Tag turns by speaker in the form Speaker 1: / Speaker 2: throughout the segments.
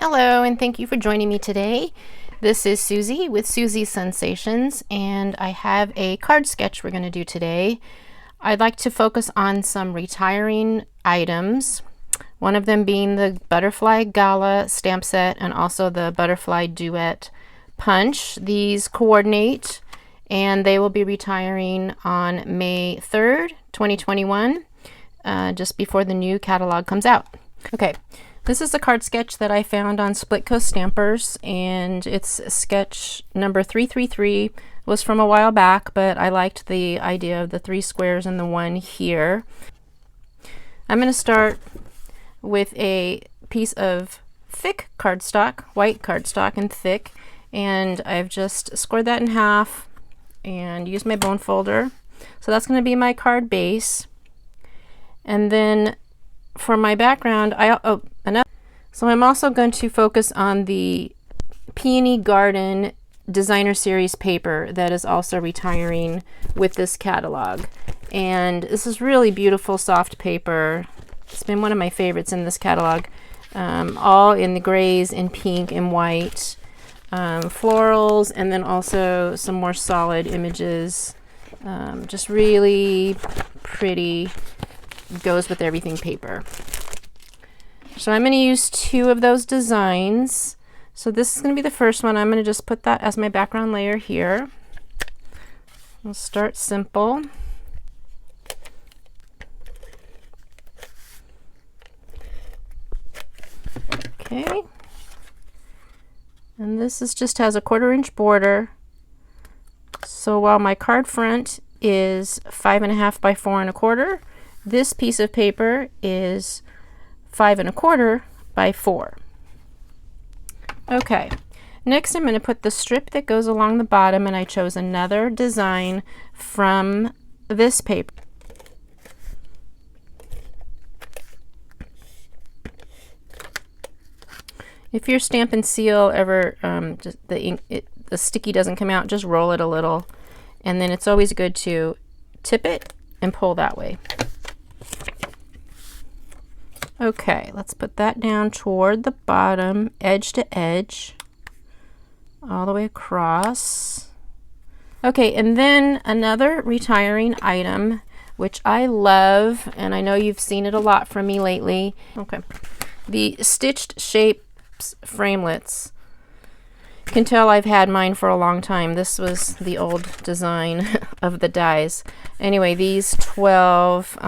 Speaker 1: Hello, and thank you for joining me today. This is Susie with Susie's Sensations, and I have a card sketch we're going to do today. I'd like to focus on some retiring items, one of them being the Butterfly Gala Stamp Set and also the Butterfly Duet Punch. These coordinate, and they will be retiring on May 3rd, 2021, just before the new catalog comes out. Okay. This is a card sketch that I found on Split Coast Stampers, and it's sketch number 333. It was from a while back, but I liked the idea of the 3 squares and the 1 here. I'm going to start with a piece of thick cardstock, white cardstock and thick, and I've just scored that in half and used my bone folder. So that's going to be my card base. And then for my background, so I'm also going to focus on the Peony Garden Designer Series paper that is also retiring with this catalog. And this is really beautiful soft paper. It's been one of my favorites in this catalog. All in the grays and pink and white, florals, and then also some more solid images. Just really pretty, goes with everything paper. So I'm going to use 2 of those designs. So this is going to be the first one. I'm going to just put that as my background layer here. We'll start simple. Okay. And this is just has a 1/4 inch border. So while my card front is 5.5 by 4 1/4, this piece of paper is 5 1/4 by 4. Okay, next I'm going to put the strip that goes along the bottom, and I chose another design from this paper. If your Stampin' Seal ever, just the sticky doesn't come out, just roll it a little, and then it's always good to tip it and pull that way. Okay, let's put that down toward the bottom, edge to edge, all the way across. Okay, and then another retiring item, which I love, and I know you've seen it a lot from me lately. Okay, the Stitched Shapes Framelits. You can tell I've had mine for a long time. This was the old design of the dies. Anyway, these 12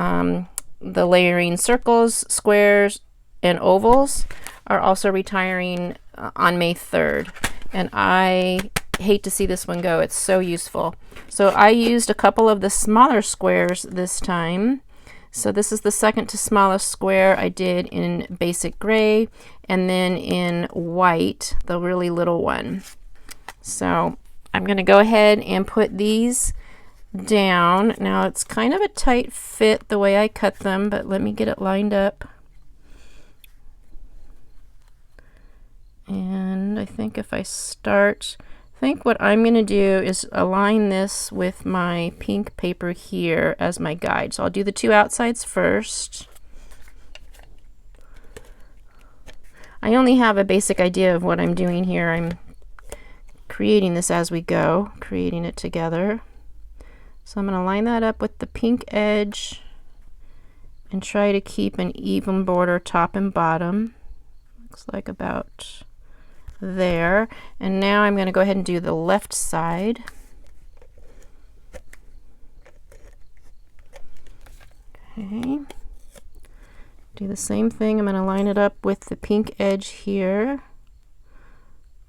Speaker 1: the layering circles, squares, and ovals are also retiring on May 3rd. And I hate to see this one go. It's so useful. So I used a couple of the smaller squares this time. So this is the second to smallest square I did in basic gray, and then in white, the really little one. So I'm going to go ahead and put these down. Now it's kind of a tight fit the way I cut them, but let me get it lined up. And I think if I start, I think what I'm going to do is align this with my pink paper here as my guide. So I'll do the 2 outsides first. I only have a basic idea of what I'm doing here. I'm creating this as we go, creating it together. So I'm going to line that up with the pink edge and try to keep an even border top and bottom. Looks like about there. And now I'm going to go ahead and do the left side. Okay. Do the same thing. I'm going to line it up with the pink edge here,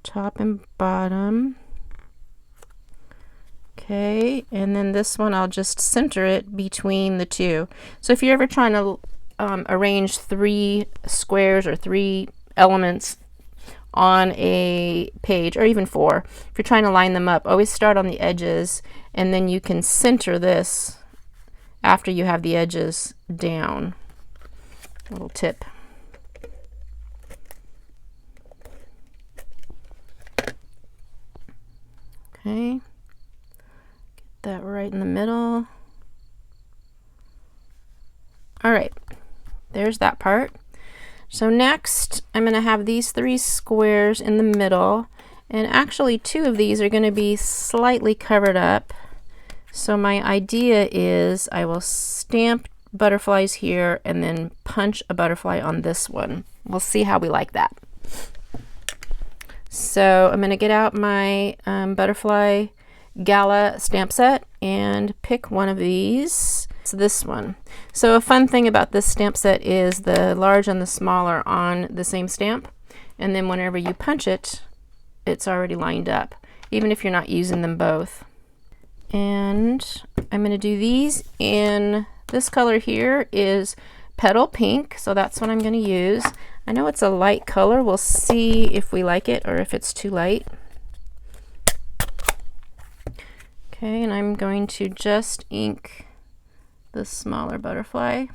Speaker 1: top and bottom. Okay, and then this one I'll just center it between the 2. So if you're ever trying to arrange 3 squares or 3 elements on a page, or even 4, if you're trying to line them up, always start on the edges, and then you can center this after you have the edges down. A little tip. Okay. That right in the middle. All right, there's that part. So next, I'm going to have these 3 squares in the middle, and actually 2 of these are going to be slightly covered up. So my idea is I will stamp butterflies here and then punch a butterfly on this one. We'll see how we like that. So I'm going to get out my butterfly Gala Stamp Set and pick one of these. It's this one. So a fun thing about this stamp set is the large and the small are on the same stamp, and then whenever you punch it, it's already lined up, even if you're not using them both. And I'm going to do these in this color here is Petal Pink, so that's what I'm going to use. I know it's a light color. We'll see if we like it or if it's too light. Okay, and I'm going to just ink the smaller butterfly.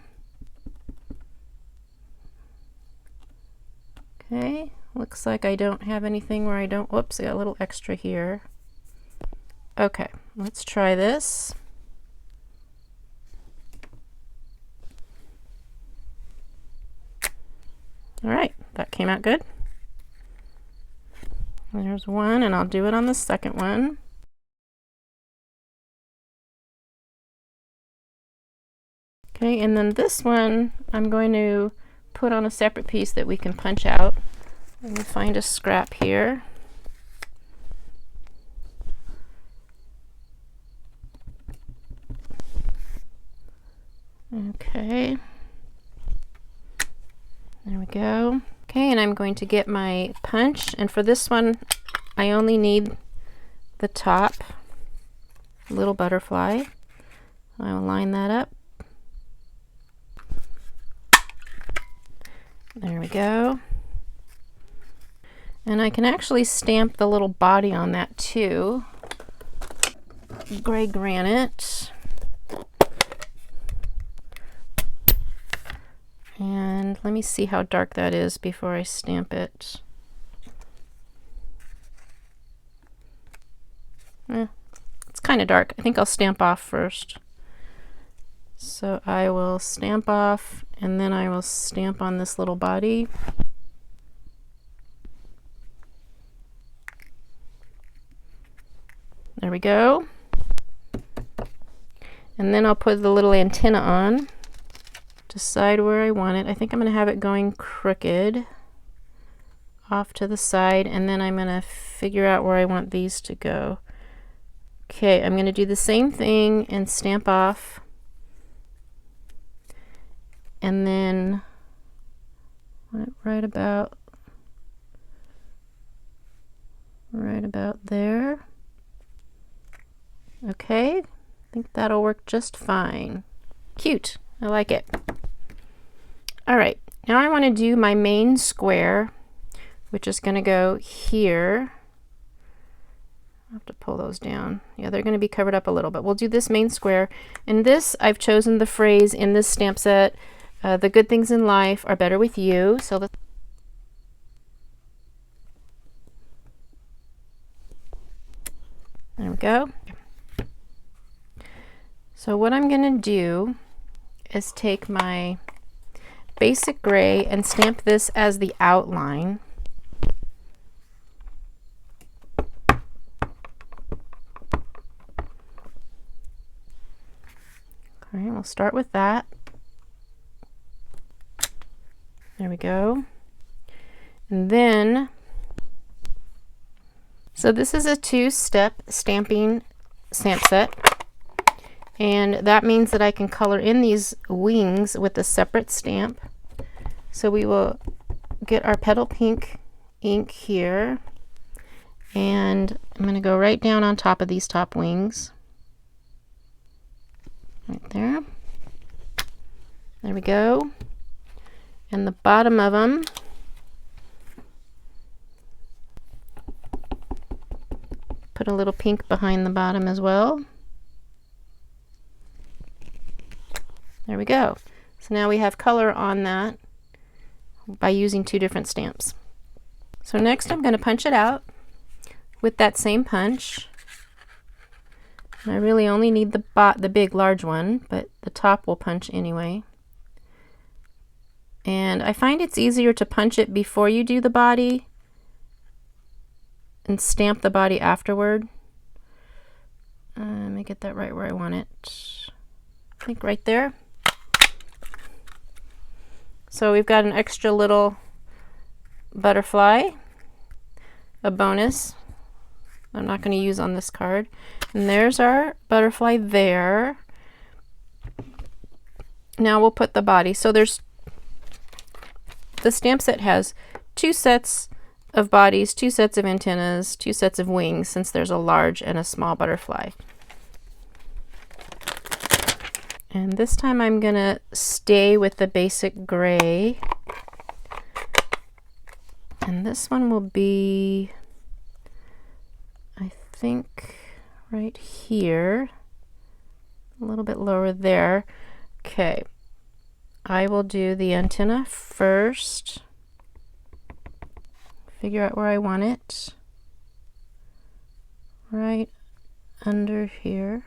Speaker 1: Okay, looks like I don't have anything where I don't, whoops, I got a little extra here. Okay, let's try this. All right, that came out good. There's one, and I'll do it on the second one. Okay, and then this one I'm going to put on a separate piece that we can punch out. Let me find a scrap here. Okay, there we go. Okay, and I'm going to get my punch, and for this one I only need the top little butterfly. I will line that up. There we go. And I can actually stamp the little body on that too. Gray granite. And let me see how dark that is before I stamp it. It's kind of dark. I think I'll stamp off first. So I will stamp off, and then I will stamp on this little body. There we go. And then I'll put the little antenna on. Decide where I want it. I think I'm going to have it going crooked off to the side, and then I'm going to figure out where I want these to go. Okay, I'm going to do the same thing and stamp off. And then right about there. Okay, I think that'll work just fine. Cute, I like it. All right, now I want to do my main square, which is going to go here. I have to pull those down. Yeah, they're going to be covered up a little, but we'll do this main square. And this, I've chosen the phrase in this stamp set, the good things in life are better with you. So there we go. So what I'm going to do is take my basic gray and stamp this as the outline. All right, we'll start with that. There we go. And then, so this is a 2-step stamping stamp set. And that means that I can color in these wings with a separate stamp. So we will get our Petal Pink ink here. And I'm going to go right down on top of these top wings. Right there. There we go. And the bottom of them, put a little pink behind the bottom as well. There we go. So now we have color on that by using 2 different stamps. So next I'm going to punch it out with that same punch. And I really only need the big large one, but the top will punch anyway. And I find it's easier to punch it before you do the body and stamp the body afterward. Let me get that right where I want it. I think right there. So we've got an extra little butterfly, a bonus I'm not going to use on this card. And there's our butterfly there. Now we'll put the body. So the stamp set has 2 sets of bodies, 2 sets of antennas, 2 sets of wings, since there's a large and a small butterfly. And this time I'm gonna stay with the basic gray. And this one will be, I think, right here, a little bit lower there. Okay, I will do the antenna first. Figure out where I want it. Right under here.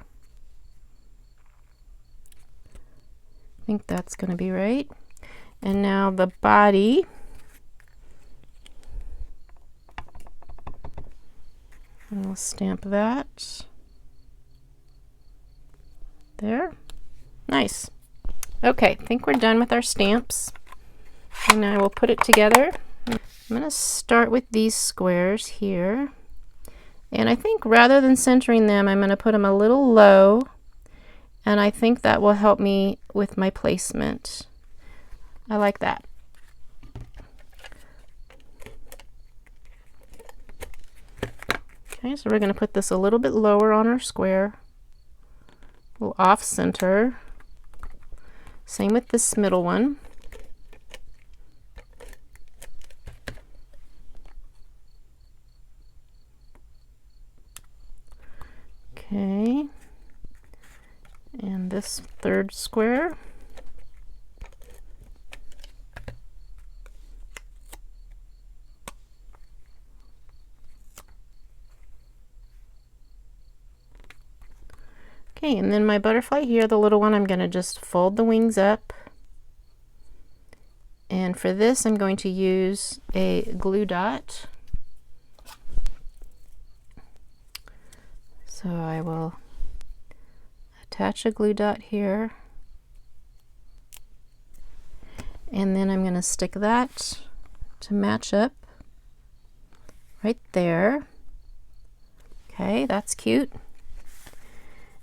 Speaker 1: I think that's going to be right. And now the body. And we'll stamp that. There. Nice. Okay, I think we're done with our stamps. And now we'll put it together. I'm going to start with these squares here. And I think rather than centering them, I'm going to put them a little low. And I think that will help me with my placement. I like that. Okay, so we're going to put this a little bit lower on our square. A little off center. Same with this middle one. Okay. And this third square. Okay, and then my butterfly here, the little one, I'm going to just fold the wings up. And for this, I'm going to use a glue dot. So I will attach a glue dot here. And then I'm going to stick that to match up right there. Okay, that's cute.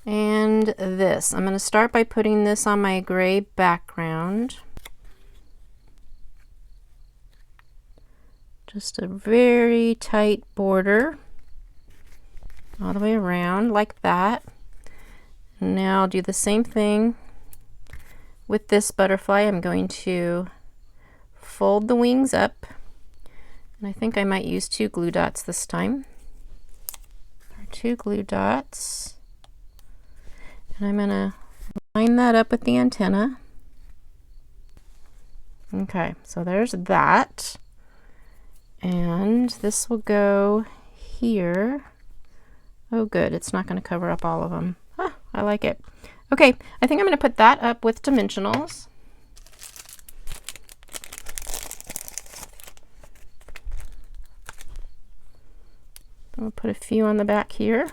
Speaker 1: And this, I'm going to start by putting this on my gray background. Just a very tight border all the way around like that. And now I'll do the same thing with this butterfly. I'm going to fold the wings up, and I think I might use 2 glue dots this time. 2 glue dots. And I'm going to line that up with the antenna. Okay, so there's that. And this will go here. Oh good, it's not going to cover up all of them. Ah, I like it. Okay, I think I'm going to put that up with dimensionals. I'll put a few on the back here.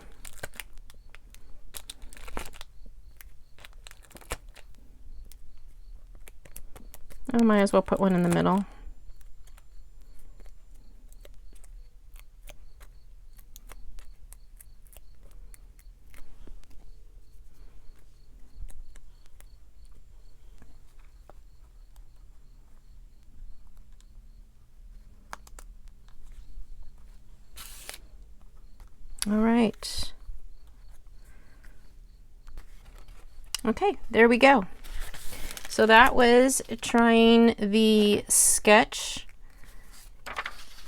Speaker 1: I might as well put one in the middle. All right. Okay, there we go. So that was trying the sketch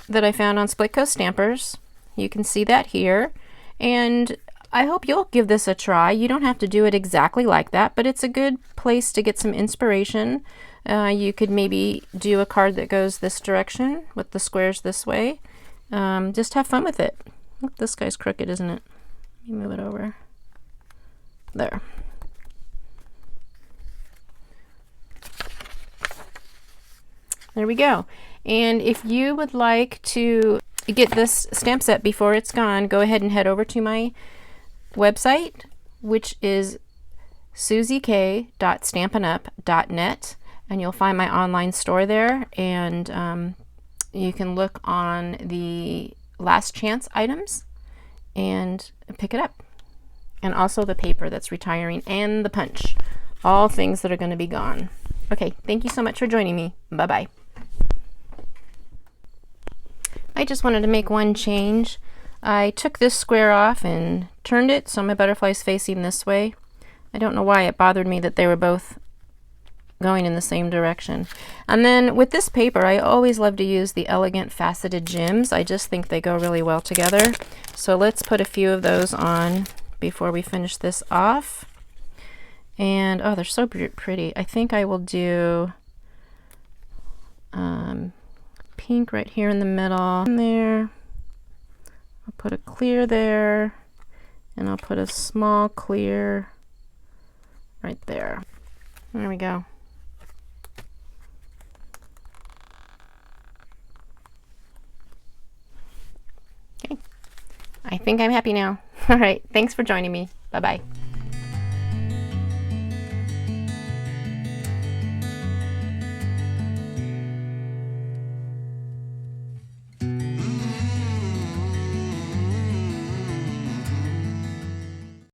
Speaker 1: that I found on Split Coast Stampers. You can see that here. And I hope you'll give this a try. You don't have to do it exactly like that, but it's a good place to get some inspiration. You could maybe do a card that goes this direction with the squares this way. Just have fun with it. Look, this guy's crooked, isn't it? Let me move it over. There. There we go. And if you would like to get this stamp set before it's gone, go ahead and head over to my website, which is susiek.stampinup.net, and you'll find my online store there, and you can look on the last chance items and pick it up. And also the paper that's retiring and the punch, all things that are going to be gone. Okay, thank you so much for joining me. Bye-bye. I just wanted to make one change. I took this square off and turned it so my butterfly's facing this way. I don't know why it bothered me that they were both going in the same direction. And then with this paper, I always love to use the elegant faceted gems. I just think they go really well together. So let's put a few of those on before we finish this off. And oh, they're so pretty. I think I will do pink right here in the middle. There. I'll put a clear there, and I'll put a small clear right there. There we go. Okay. I think I'm happy now. All right. Thanks for joining me. Bye-bye.